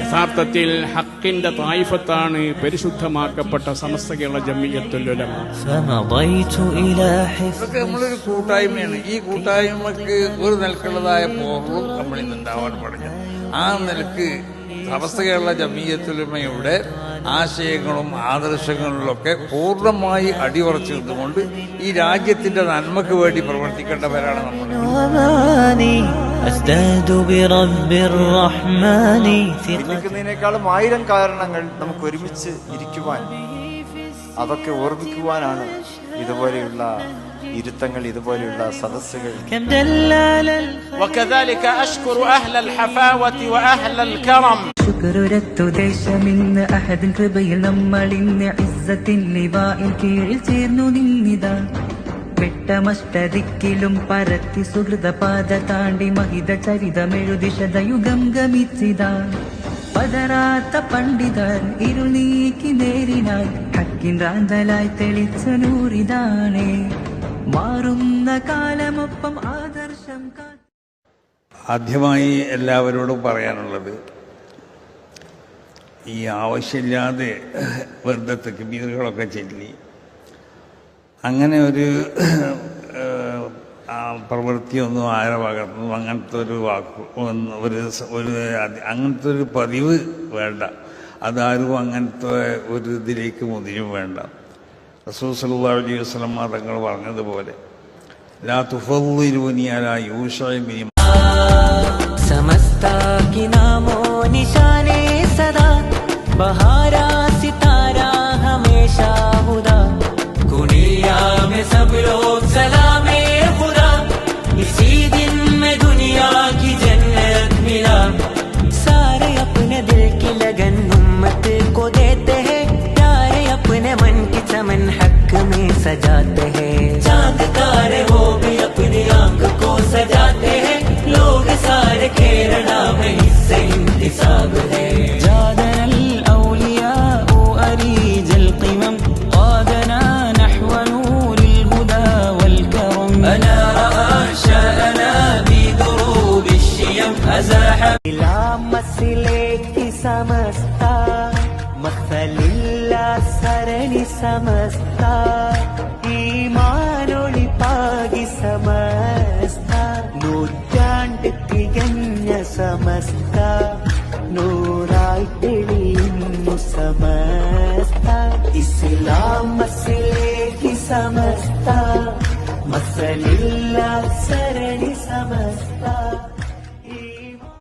യഥാർത്ഥത്തിൽ ഹക്കിന്റെ തായിഫത്താണ് പരിശുദ്ധമാക്കപ്പെട്ട സമസ്ത കേരള ജംഇയ്യത്തുൽ ഉലമ. ഇതൊക്കെ നമ്മളൊരു കൂട്ടായ്മയാണ്. ഈ കൂട്ടായ്മക്ക് ഒരു നിലക്കുള്ളതായ പോറും നമ്മളിൽ നിന്നുണ്ടാവാൻ പാടില്ല. ആ നിലക്ക് സമസ്ത കേരള ജംഇയ്യത്തുൽ ഉലമയുടെ ആശയങ്ങളും ആദർശങ്ങളിലൊക്കെ പൂർണ്ണമായി അടിയുറച്ചു നിന്നുകൊണ്ട് ഈ രാജ്യത്തിന്റെ നന്മക്ക് വേണ്ടി പ്രവർത്തിക്കേണ്ടവരാണ് നമ്മൾ. ചിന്തിക്കുന്നതിനേക്കാളും 1000 കാരണങ്ങൾ നമുക്ക് ഒരുമിച്ച് ഇരിക്കുവാൻ, അതൊക്കെ ഓർമ്മിക്കുവാനാണ് ഇതുപോലെയുള്ള ഇരുത്തങ്ങൾ, ഇതുപോലെയുള്ള സദസ്സുകൾ. ശുക്രുരത്തുദേശമിന്ന് അഹദിൻ കൃപയിൽ നമ്മളിന്ന് ഇസ്സത്തിൻ ലിവാഇൻ കീഴിൽ ചേർന്നു നിന്നിതാ. വെട്ടമഷ്ടദിക്കിലും പരത്തി സുഹൃതപാത താണ്ടി മഹിത ചരിതമെഴുതി ശതയുഗം ഗമിച്ചിതാ. പതരാത്ത പണ്ഡിതർ ഇരുൾ നീക്കി നേരിനാൽ ഹക്കിൻ റാന്തലായി തെളിച്ച നൂറിതാണേ. മാറുന്ന കാലമൊപ്പം ആദർശം. ആദ്യമായി എല്ലാവരോടും പറയാനുള്ളത്, ഈ ആവശ്യമില്ലാതെ വെറുതെ തക്ബീറുകളൊക്കെ ചൊല്ലി അങ്ങനെ ഒരു പ്രവൃത്തിയൊന്നും ആരെ ഭാഗത്തുനിന്നും അങ്ങനത്തെ ഒരു അങ്ങനത്തെ ഒരു പതിവ് വേണ്ട. അതാരും അങ്ങനത്തെ ഒരു ഇതിലേക്ക് മുതിരും വേണ്ട. റസൂൽ സല്ലല്ലാഹു അലൈഹി വസല്ലം തങ്ങൾ പറഞ്ഞതുപോലെ ലാ തുഫദ്ദിലൂനി അലാ യൂശഅ ബിൻ समस्ता की नामो निशाने सदा, बहारा सितारा हमेशा हुदा, दुनिया में सब लोग सलामे खुदा, इसी दिन में दुनिया की जन्नत मिला. सारे अपने दिल की लगन उम्मत को देते हैं, प्यारे अपने मन की चमन हक में सजाते हैं. चांद तारे वो भी अपनी आंख को सजाते हैं, लोग सारे केरला में इससे इंतिसाब है. जादना الأولياء أريج القمم, قادنا نحو نور الهدى والكرم. أنا رأى شاءنا بدروب الشيم أزاح إلى مسلك سمستا, مثل الله سرني سمستا, ഈമാനൊളി പാകി സമസ്ത, നൂറ്റാണ്ട് തികഞ്ഞ സമസ്ത, നൂറായി തെളിയുന്നു സമസ്ത. ഇസ്ലാം മസിലേക്ക് സമസ്ത, മസലില്ല സരണി സമസ്ത.